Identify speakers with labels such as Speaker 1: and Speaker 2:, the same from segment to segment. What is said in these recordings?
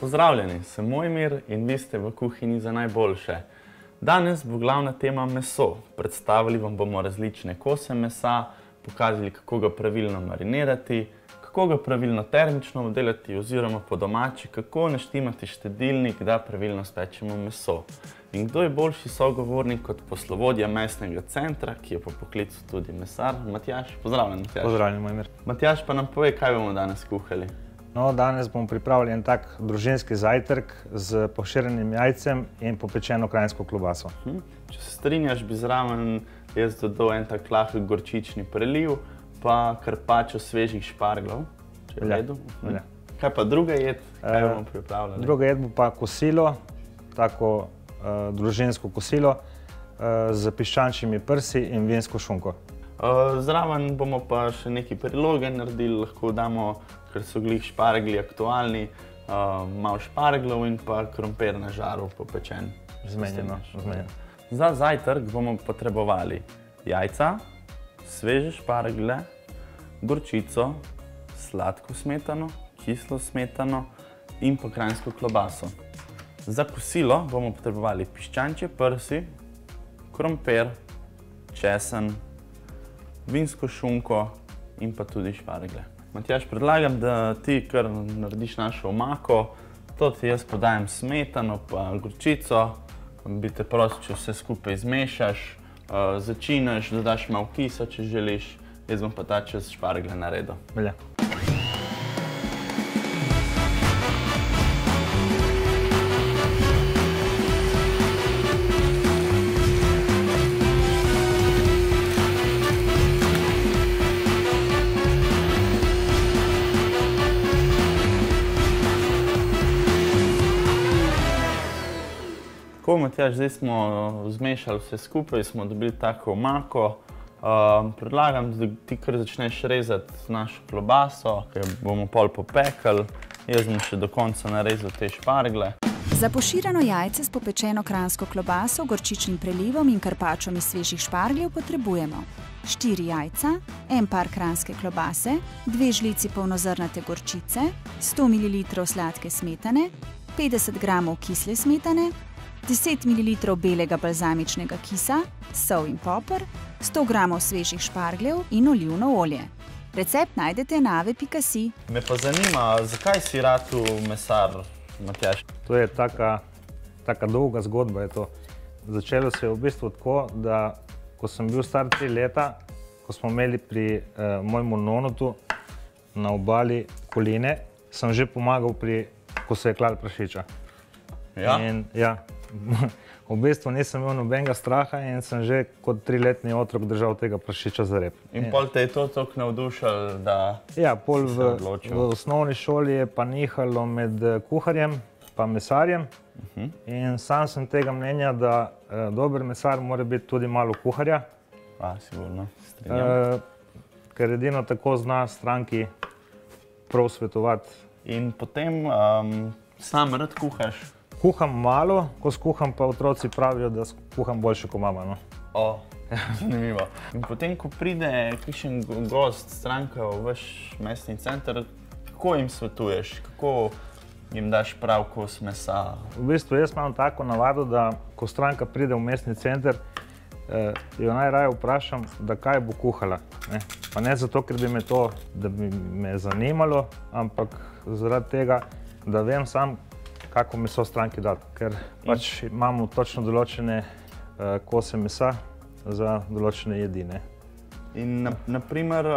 Speaker 1: Pozdravljeni, sem Mojmir in vi ste v kuhinji za najboljše. Danes bo glavna tema meso. Predstavili vam bomo različne kose mesa, pokazali, kako ga pravilno marinirati, kako ga pravilno termično obdelati oziroma po domači, kako naštimati štedilnik, da pravilno spečemo meso. In kdo je boljši sogovornik kot poslovodja mesnega centra, ki je po poklicu tudi mesar, Matjaž. Pozdravljen, Matjaž.
Speaker 2: Pozdravljen, Mojmir.
Speaker 1: Matjaž, pa nam povej, kaj bomo danes kuhali.
Speaker 2: No, danes bomo pripravili en tak družinski zajtrk z poširjenim jajcem in popečeno kranjsko klobaso.
Speaker 1: Če se strinjaš, bi zraven jaz dodal en tak lahek gorčični preliv, pa karpačo svežih šparglov, če je v redu. Kaj pa druga jed? Kaj bomo pripravljali?
Speaker 2: Druga jed bo pa kosilo, tako družinsko kosilo z piščančjimi prsi in vinsko šunko.
Speaker 1: Zraven bomo pa še nekaj priloge naredili, lahko damo, ker so glih špargli aktualni, malo šparglov in pa krompir na žaru popečen.
Speaker 2: Zmenjeno.
Speaker 1: Za zajtrk bomo potrebovali jajca, sveže špargle, gorčico, sladko smetano, kislo smetano in pa kranjsko klobaso. Za kosilo bomo potrebovali piščančje prsi, krompir, česen, vinsko šunko in pa tudi špargle. Matjaž, predlagam, da ti kar narediš našo omako. To ti jaz podajam smetano pa gorčico. Bi te prosil, če vse skupaj zmešaš, začinaš, dodaš malo kisa, če želiš. Jaz bom pa ta čas špargle naredil.
Speaker 2: Velja.
Speaker 1: Tako, Matjaž, zdaj smo zmešali vse skupaj, smo dobili tako omako. Predlagam, da ti kar začneš rezati našo klobaso, ki bomo pol popekli. Jaz bom še do konca narezal te špargle.
Speaker 3: Za poširjeno jajce s popečeno kranjsko klobaso, gorčičnim prelivom in karpačom iz svežih špargljev potrebujemo 4 jajca, en par kranjske klobase, 2 žlici polnozrnate gorčice, 100 ml sladke smetane, 50 g kisle smetane, 10 ml belega balzamičnega kisa, sol in poper, 100 g svežih špargljev in olivno olje. Recept najdete na ave.si.
Speaker 1: Me pa zanima, zakaj si ratu mesar, Matjaž?
Speaker 2: To je taka dolga zgodba. Je to. Začelo se je v bistvu tako, da ko sem bil star 3 leta, ko smo imeli pri mojemu nonotu na obali koline, sem že pomagal ko se je klal prašiča.
Speaker 1: Ja?
Speaker 2: Ja. V bistvu nisem imel nobenega straha in sem že kot 3-letni otrok držal tega prašiča za rep.
Speaker 1: In pol te je to toliko navdušalo, da
Speaker 2: ja, pol v osnovni šoli je pa nihalo med kuharjem pa mesarjem. In sam sem tega mnenja, da dober mesar mora biti tudi malo kuharja.
Speaker 1: Sigurno, strinjam.
Speaker 2: Ker edino tako zna stranki prav svetovati.
Speaker 1: In potem sam rad kuhaš?
Speaker 2: Kuham malo, ko skuham pa otroci pravijo, da kuham boljše kot mama.
Speaker 1: Zanimivo. In potem, ko pride kakšen gost, stranka v vaš mesni center, kako jim svetuješ? Kako jim daš prav kos mesa?
Speaker 2: V bistvu jaz imam tako navado, da ko stranka pride v mesni center, jo najraje vprašam, da kaj bo kuhala. Pa ne zato, ker bi me zanimalo, ampak zaradi tega, da vem sam, kako meso stranki dati, ker pač imamo točno določene kose mesa za določene jedi.
Speaker 1: In naprimer,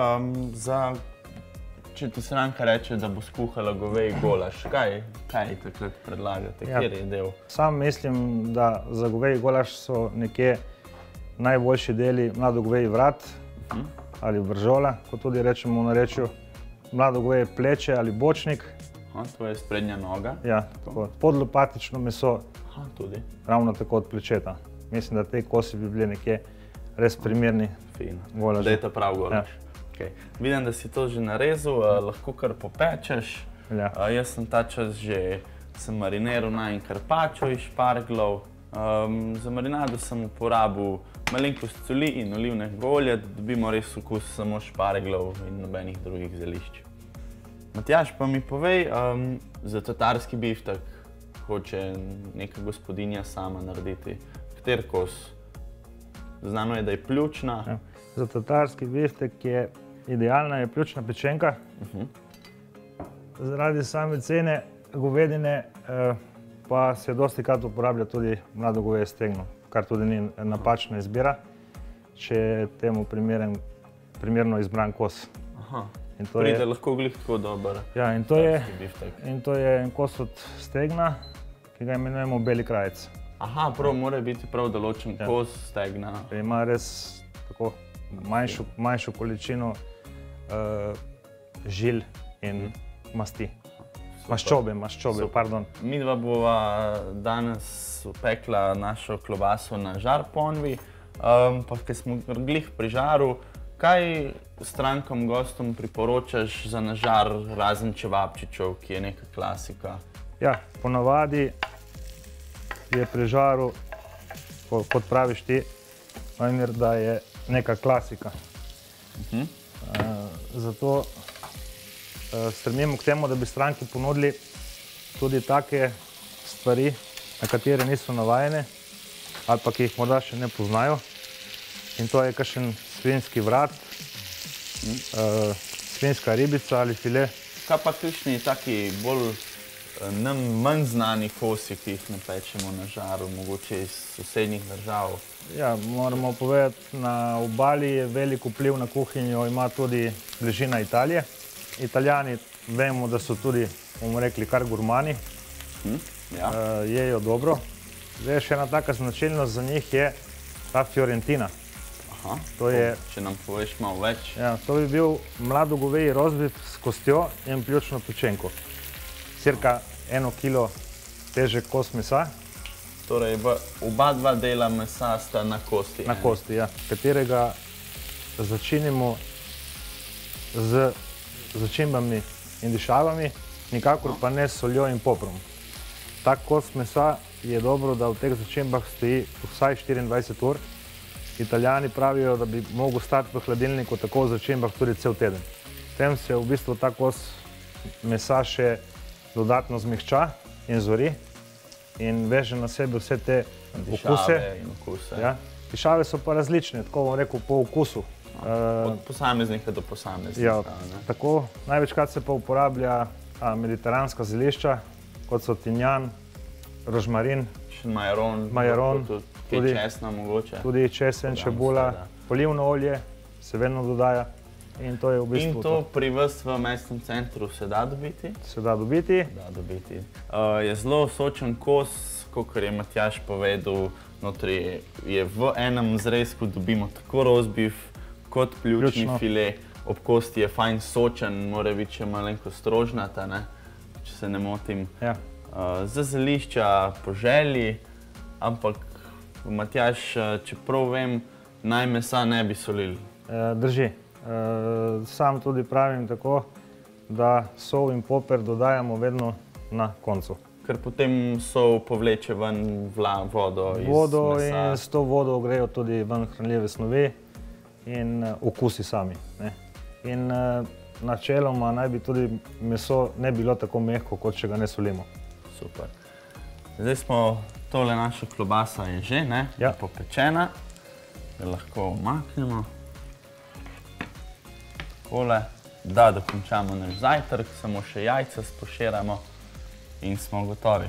Speaker 1: če ti stranka reče, da bo skuhala goveji golaž, kaj takrat predlagate, kjer je del?
Speaker 2: Sam mislim, da za goveji golaž so nekje najboljši deli mladogoveji vrat ali vržola, kot tudi rečemo v narečju, mladogoveje pleče ali bočnik.
Speaker 1: To je sprednja noga.
Speaker 2: Ja, tako. Podlopatično meso,
Speaker 1: tudi.
Speaker 2: Ravno tako od plečeta. Mislim, da te kosi bi bili nekje res primerni golaži.
Speaker 1: Da je to prav golaž. Vidim, da si to že narezal, lahko kar popečeš. Jaz sem ta čas že mariniral najin karpačo iz šparglov. Za marinado sem uporabil malenkost soli in olivnega olja, da dobimo res okus samo šparglov in nobenih drugih zelišč. Matjaž, pa mi povej, za tatarski biftek hoče neka gospodinja sama narediti. Kater kos? Znano je, da je pljučna.
Speaker 2: Ja. Za tatarski biftek je idealna pljučna pečenka. Zaradi same cene govedine pa se dostikrat uporablja tudi mlado goveje stegno, kar tudi ni napačna izbira, če je temu primerno izbran kos.
Speaker 1: Pride lahko glih tako dober.
Speaker 2: Ja, in to je en kos od stegna, ki ga imenujemo beli krajec.
Speaker 1: Aha, prav mora biti prav določen kos stegna.
Speaker 2: Ima res tako manjšo količino žil in masti. Maščobe, pardon.
Speaker 1: Midva bova danes pekla našo klobaso na žar ponvi, pa ko smo glih pri žaru, kaj strankam, gostom priporočaš za na žar razen čevapčičev, ki je neka klasika?
Speaker 2: Ja, ponavadi je pri žaru, kot praviš ti, da je neka klasika. Zato stremimo k temu, da bi stranki ponudili tudi take stvari, na katere niso navajene ali pa ki jih morda še ne poznajo. In to je kakšen svinjski vrat, svinjska ribica ali file.
Speaker 1: Kaj pa kakšni taki bolj manj znani kosi, ki jih napečemo na žaru, mogoče iz sosednjih držav?
Speaker 2: Ja, moramo povedati, na obali je velik vpliv na kuhinjo, ima tudi bližina Italije. Italijani vemo, da so tudi, bomo rekli, kar gurmani, jejo dobro. Zdaj, še ena taka značilnost za njih je ta fiorentina.
Speaker 1: Če nam poveš malo več.
Speaker 2: Ja, to bi bil mlado goveji rozbif s kostjo in pljučno pečenko. Cirka 1 kilo težek kos mesa.
Speaker 1: Torej, oba dva dela mesa sta na kosti.
Speaker 2: Na kosti, ja. Katerega začinimo z začimbami in dišavami, nikakor pa ne s soljo in poprom. Tak kos mesa je dobro, da v teh začimbah stoji vsaj 24 ur. Italijani pravijo, da bi mogel stati v hladilniku tako v začimbah tudi cel teden. Tem se v bistvu ta kos mesa še dodatno zmehča in zori in veže na sebe vse te okuse. Dišave so pa različne, tako bom rekel, po okusu.
Speaker 1: Od posameznika do posameznika.
Speaker 2: Ja, tako. Največkrat se pa uporablja mediteranska zelišča, kot so timjan, rožmarin, majaron,
Speaker 1: tudi česna mogoče.
Speaker 2: Tudi česen, čebula, olivno olje se vedno dodaja. In to je v bistvu
Speaker 1: in to pri vas v mestnem centru se da dobiti?
Speaker 2: Se da dobiti.
Speaker 1: Je zelo sočen kos, kakor je Matjaž povedal, notri je v enem zrezku dobimo tako rozbif, kot pljučni file. Ob kosti je fajn sočen, mora biti še malenkost rožnata, če se ne motim. Za zelišča po želji, ampak Matjaž, čeprav vem, naj mesa ne bi solili.
Speaker 2: Drži. Sam tudi pravim tako, da sol in poper dodajamo vedno na koncu.
Speaker 1: Ker potem sol povleče ven vodo iz mesa.
Speaker 2: Vodo in s to vodo grejo tudi ven hranljive snovi in okusi sami. In načeloma naj bi tudi meso ne bilo tako mehko, kot če ga ne solimo.
Speaker 1: Super. Zdaj smo, tole naša klobasa je že, popečena. Jo lahko umaknemo. Takole, da dokončamo naš zajtrk, samo še jajca spoširamo in smo gotovi.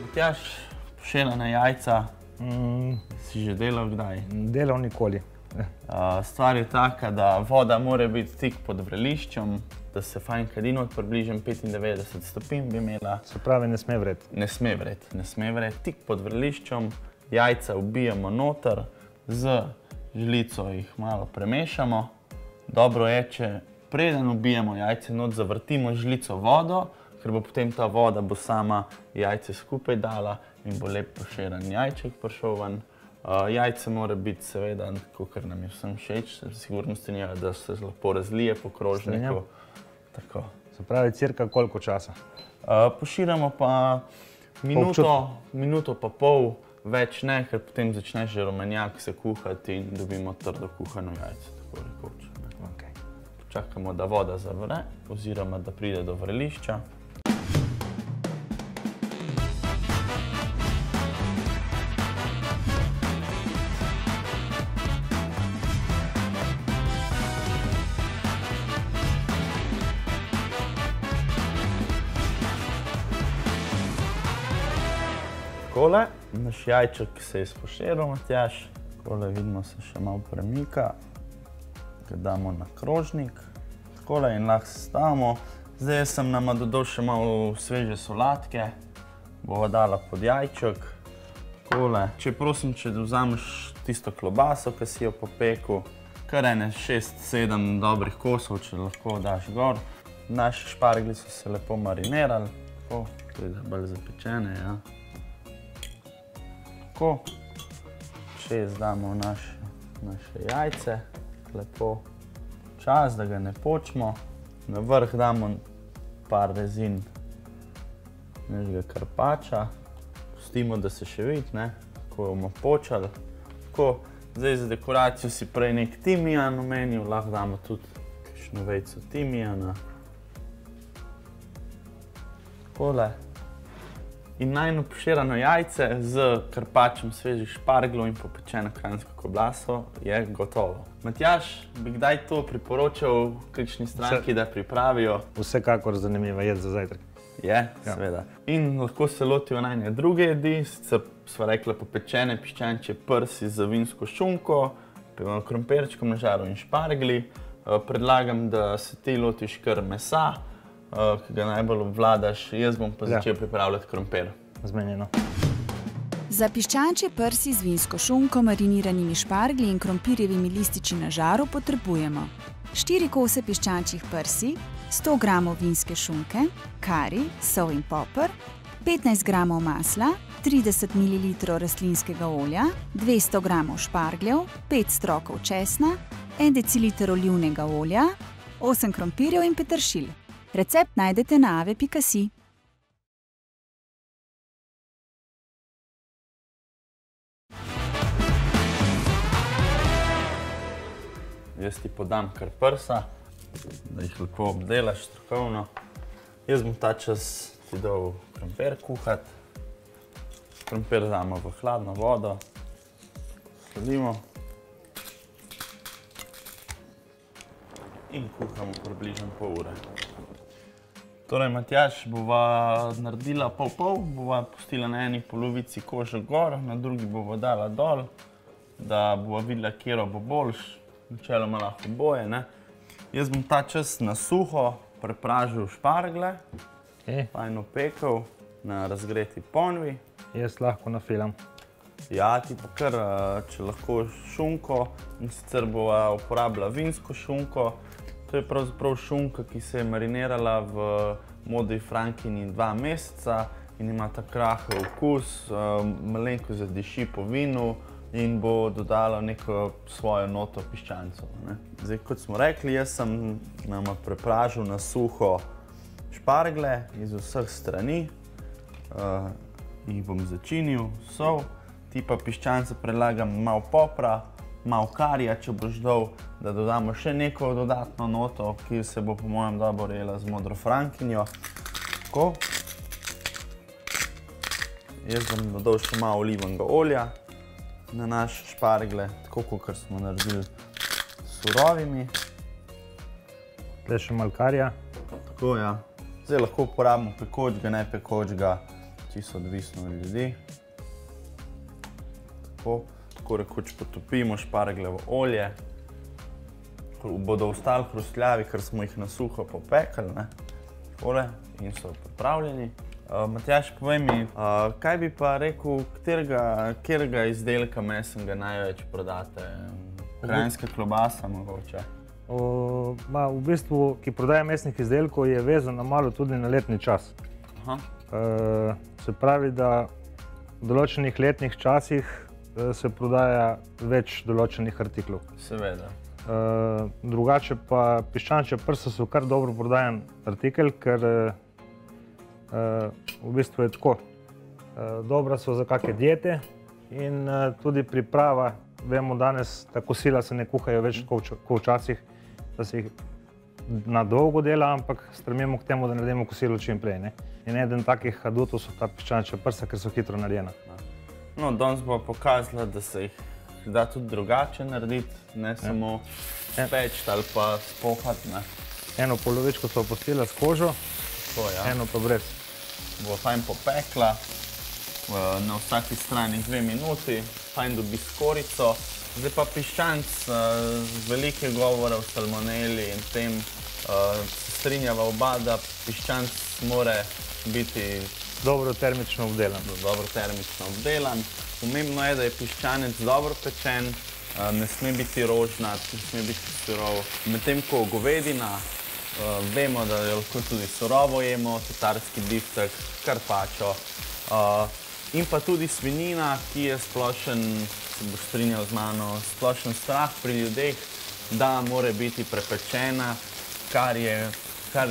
Speaker 1: Matjaž, poširane jajca, si že delal kdaj?
Speaker 2: Delal nikoli.
Speaker 1: Stvar je taka, da voda mora biti tik pod vreliščem, da se fajn kadino od približno 95 stopinj bi imela.
Speaker 2: Se pravi, ne sme vreti.
Speaker 1: Ne sme vreti. Tik pod vreliščem, jajca ubijamo noter, z žlico jih malo premešamo. Dobro je, če preden ubijemo jajce not, zavrtimo žlico vodo, ker bo potem ta voda bo sama jajce skupaj dala in bo lep poširan jajček prišel ven. Jajce mora biti seveda, kakor nam je vsem všeč, sigurno strinjajo, da se lepo razlije po krožniku.
Speaker 2: Se pravi, cirka koliko časa?
Speaker 1: Poširamo pa minuto pa pol, več ne, ker potem začne že rumenjak se kuhati in dobimo trdo kuhano jajce, tako rekoč.
Speaker 2: Okay.
Speaker 1: Počakamo, da voda zavre, oziroma da pride do vrelišča. Takole, naš jajček se je spošeral, Matjaž. Takole vidimo, se še malo premika. Ga damo na krožnik. Takole in lahko sestavimo. Zdaj sem nama dodal še malo sveže solatke. Bova dala pod jajček. Takole. Prosim, če vzameš tisto klobaso, ki si jo popekel. Kar ene 6-7 dobrih kosov, če lahko daš gor. Naši šparglji so se lepo marinirali. Tako, tudi bolj zapečene, ja. Tako, čez damo naše jajce, lepo čas, da ga ne počimo. Na vrh damo par rezin našega karpača. Pustimo, da se še vidi, ne, tako bomo počali. Tako, zdaj za dekoracijo si prej nek timijan omenil, lahko damo tudi kakšno vejico timijana. Takole. In najino poširano jajce z karpačem svežih šparglov in popečeno kranjsko koblaso je gotovo. Matjaž, bi kdaj to priporočal kakšni stranki, da pripravijo?
Speaker 2: Vsekakor zanimiva jed za zajtrk.
Speaker 1: Je, seveda. In lahko se lotijo najne druge jedi, sicer sva rekla popečene piščančje prsi z vinsko šunko, krompirčkom na žaru in špargli. Predlagam, da se ti lotiš kar mesa, ki ga najbolj obvladaš, jaz bom pa začel pripravljati krompir.
Speaker 2: Zmenjeno.
Speaker 3: Za piščančje prsi z vinsko šunko, mariniranimi šparglji in krompirjevimi lističi na žaru potrebujemo 4 kose piščančjih prsi, 100 gramov vinske šunke, kari, sol in poper, 15 gramov masla, 30 ml rastlinskega olja, 200 gramov špargljev, 5 strokov česna, 1 deciliter olivnega olja, 8 krompirjev in peteršilj. Recept najdete na ave.si.
Speaker 1: Jaz ti podam kar prsa, da jih lepo obdelaš strokovno. Jaz bom ta čas ti dal krompir kuhati. Krompir damo v hladno vodo, sladimo in kuhamo približno pol ure. Torej, Matjaž, bova naredila pol-pol, bova pustila na eni polovici kožo gor, na drugi bova dala dol, da bova videla, katero bo boljš, načeloma lahko oboje, ne. Jaz bom ta čas na suho prepražil špargle, fajn opekel na razgreti ponvi.
Speaker 2: Jaz lahko nafilam.
Speaker 1: Ja, ti pa kar, če lahko šunko, in sicer bova uporabila vinsko šunko. To je pravzaprav šunka, ki se je marinirala v modri frankini 2 meseca in ima tak rahel okus, malenko zadiši po vinu in bo dodala neko svojo noto piščancov. Zdaj, kot smo rekli, jaz sem nama prepražil na suho špargle iz vseh strani, jih bom začinil, sol, ti pa piščance predlagam malo popra, malo karija, če boš dal, da dodamo še neko dodatno noto, ki se bo po mojem dobro jela z modro frankinjo. Tako. Jaz bom dodal še malo olivnega olja na naše špargle, tako kot smo naredili s surovimi.
Speaker 2: Tle še malo karija.
Speaker 1: Tako, ja. Zdaj lahko uporabimo pekočega, ne pekočega, čisto odvisno od ljudi. Tako rekoč potopimo špargle v olje. Bodo ostali hrustljavi, ker smo jih na suho popekli, ne. Takole, in so pripravljeni. Matjaž, povej mi, kaj bi pa rekel, katerega izdelka mesnega največ prodate? Kranjska klobasa mogoče?
Speaker 2: V bistvu, ki prodaja mesnih izdelkov, je vezana malo tudi na letni čas. Se pravi, da v določenih letnih časih se prodaja več določenih artiklov.
Speaker 1: Seveda.
Speaker 2: Drugače pa piščančja prsa so kar dobro prodajan artikel, ker v bistvu je tako. Dobra so za kakšne diete in tudi priprava. Vemo danes, da kosila se ne kuhajo več kot včasih da se jih na dolgo dela, ampak stremimo k temu, da naredimo kosilo čim prej. Ne? In eden takih adutov so ta piščančja prsa, ker so hitro narejena.
Speaker 1: No, danes bo pokazala, da se jih da tudi drugače narediti, ne samo speči ali pa spohati.
Speaker 2: Eno polovičko so opustila s kožo, eno pa brez.
Speaker 1: Bo fajn popekla, na vsaki strani 2 minuti, fajn dobi skorico. Zdaj pa piščanc, velike govore o salmoneli in tem se strinjava oba, da piščanc mora biti
Speaker 2: dobro termično
Speaker 1: obdelan. Pomembno je, da je piščanec dobro pečen, ne sme biti rožnat, ne sme biti surov. Medtem ko govedina, vemo, da jo lahko tudi surovo jemo, tatarski biftek, karpačo. In pa tudi svinjina, ki je splošen, se boš strinjal z mano, splošen strah pri ljudeh, da mora biti prepečena, kar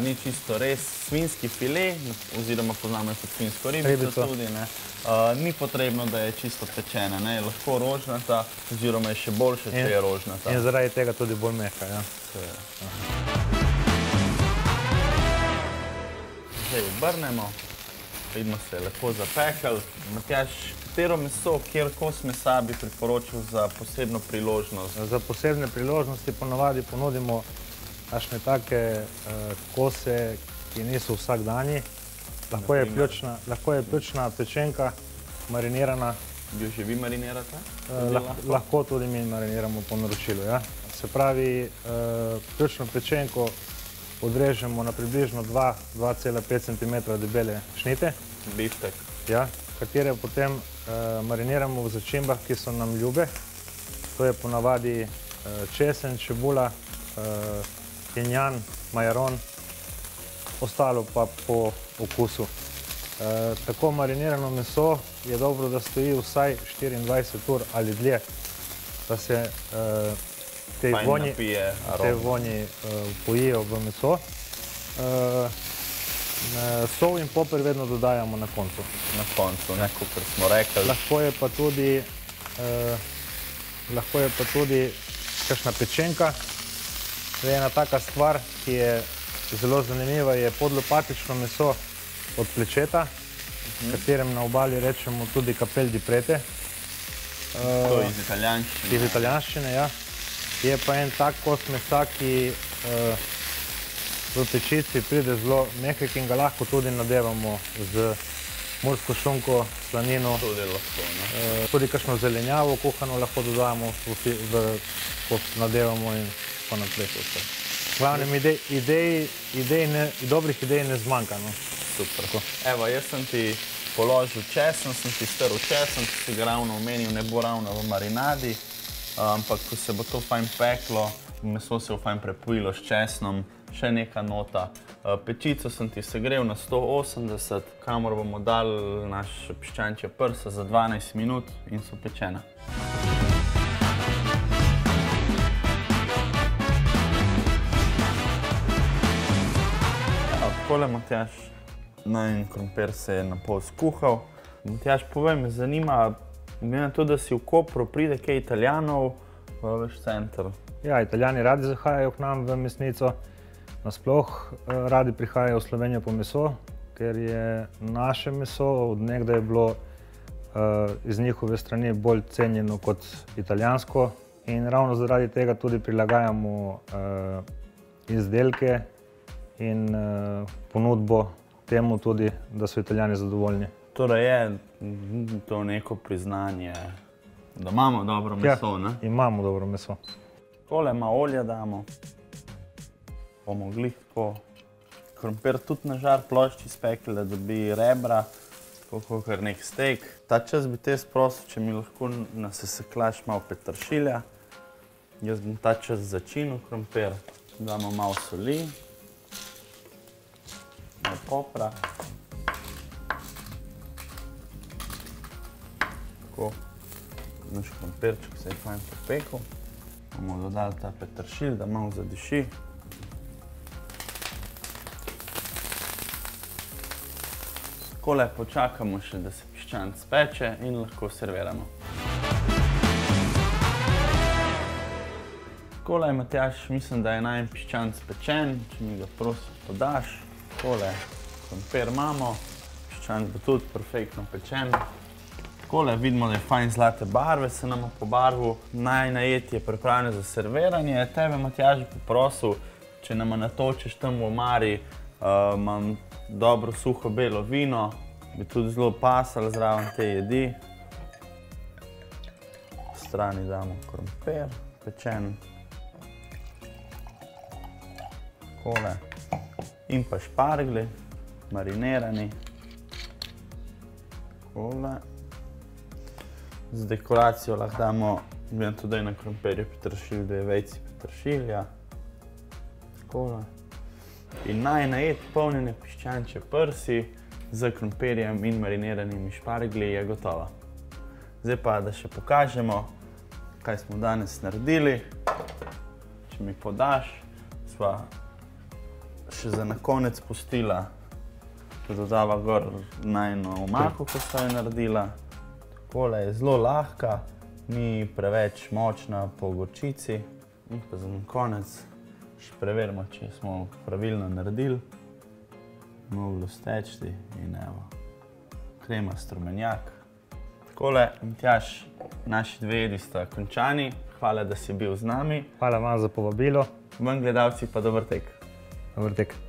Speaker 1: ni čisto res. Svinjski file, oziroma poznamo tudi svinjsko ribico tudi, ni potrebno, da je čisto pečena. Je lahko rožnata, oziroma je še boljše, če je rožnata.
Speaker 2: In zaradi tega tudi bolj mehka, ja.
Speaker 1: Zdaj obrnemo, vidimo se je lepo zapekel. Matjaž, katero meso, kjer kos mesa bi priporočil za posebno priložnost?
Speaker 2: Za posebne priložnosti ponavadi ponudimo kakšne take kose, ki niso vsakdanji. Lahko je pljučna pečenka, marinirana.
Speaker 1: Jo že vi marinirate?
Speaker 2: Lahko tudi mi mariniramo po naročilu, ja. Se pravi, pljučno pečenko odrežemo na približno 2,5 cm debele šnite.
Speaker 1: Biftek.
Speaker 2: Ja, katere potem mariniramo v začimbah, ki so nam ljube. To je ponavadi česen, čebula, timjan, majaron, ostalo pa po okusu. Tako marinirano meso je dobro, da stoji vsaj 24 ur ali dlje, da se te vonji pojijo v meso. Sol in poper vedno dodajamo na koncu.
Speaker 1: Na koncu, neko, kar smo rekli.
Speaker 2: Lahko je pa tudi kakšna pečenka. Ena taka stvar, ki je zelo zanimiva, je podlopatično meso od plečeta, katerem na obali rečemo tudi capel di prete.
Speaker 1: To je iz italijanščine.
Speaker 2: Iz italijanščine, ja. Je pa en tak kos mesa, ki v pečici pride zelo mehek in ga lahko tudi nadevamo z mursko šunko, slanino.
Speaker 1: Tudi lahko, ne?
Speaker 2: Tudi kakšno zelenjavo kuhano lahko dodamo, ko nadevamo in tako naprej. V glavnem, dobrih idej ne zmanjka.
Speaker 1: Super. Evo, jaz sem ti položil česen, sem ti strl česen, ki si ga ravno omenil, ne bo ravno v marinadi, ampak ko se bo to fajn peklo, meso se bo fajn prepojilo s česnom, še neka nota. Pečico sem ti segrel na 180, kamor bomo dali naše piščančje prsa za 12 minut in so pečena. Takole, Matjaž, najin krompir se je napol skuhal. Matjaž, povej, me zanima, glede na to, da si v Kopru, pride kaj Italijanov v vaš center?
Speaker 2: Ja, Italijani radi zahajajo k nam v mesnico. Nasploh radi prihajajo v Slovenijo po meso, ker je naše meso od nekdaj bilo iz njihove strani bolj cenjeno kot italijansko. In ravno zaradi tega tudi prilagajamo izdelke in ponudbo temu tudi, da so Italijani zadovoljni.
Speaker 1: Torej je to neko priznanje, da imamo dobro meso, ne?
Speaker 2: Ja, imamo dobro meso.
Speaker 1: Tole malo olja damo, bomo glih tako krompir tudi na žar plošči spekli, da dobi rebra, tako kot nek steak. Ta čas bi te sprosil, če mi lahko naseseklaš malo peteršilja. Jaz bom ta čas začinil krompir. Damo malo soli, malo popra. Tako, naš krompirček se je fajn popekel. Bomo dodali ta peteršilj, da malo zadiši. Takole počakamo še, da se piščanc speče in lahko serviramo. Takole, Matjaž, mislim, da je najin piščanc pečen, če mi ga prosim podaš. Takole, krompir imamo, piščanc bo tudi perfektno pečen. Takole, vidimo, da je fajn zlate barve, se nam pobarvil. Najin jed je pripravljen za serviranje. Tebe, Matjaž, bi poprosil, če nama natočiš tam v omari, imam dobro suho belo vino, bi tudi zelo pasalo zraven te jedi. V strani damo krompir, pečen. Takole. In pa šparglji, marinirani. Takole. Za dekoracijo lahko damo, vem tudi na krompirju peteršilj, 2 vejci peteršilja. Takole. In najin jed, polnjene piščančje prsi z krompirjem in mariniranimi šparglji je gotova. Zdaj pa, da še pokažemo, kaj smo danes naredili. Če mi podaš, sva še za na konec pustila, da dodava gor najino omako, ko sva jo naredila. Takole je zelo lahka, ni preveč močna po gorčici. In pa za na konec še preverimo, če smo pravilno naredili. Moglo steči in evo, krema strumenjak. Takole, Matjaž, naši 2 jedi sta končani. Hvala, da si bil z nami.
Speaker 2: Hvala vam za povabilo.
Speaker 1: Vam gledalci pa dober tek.
Speaker 2: Dober tek.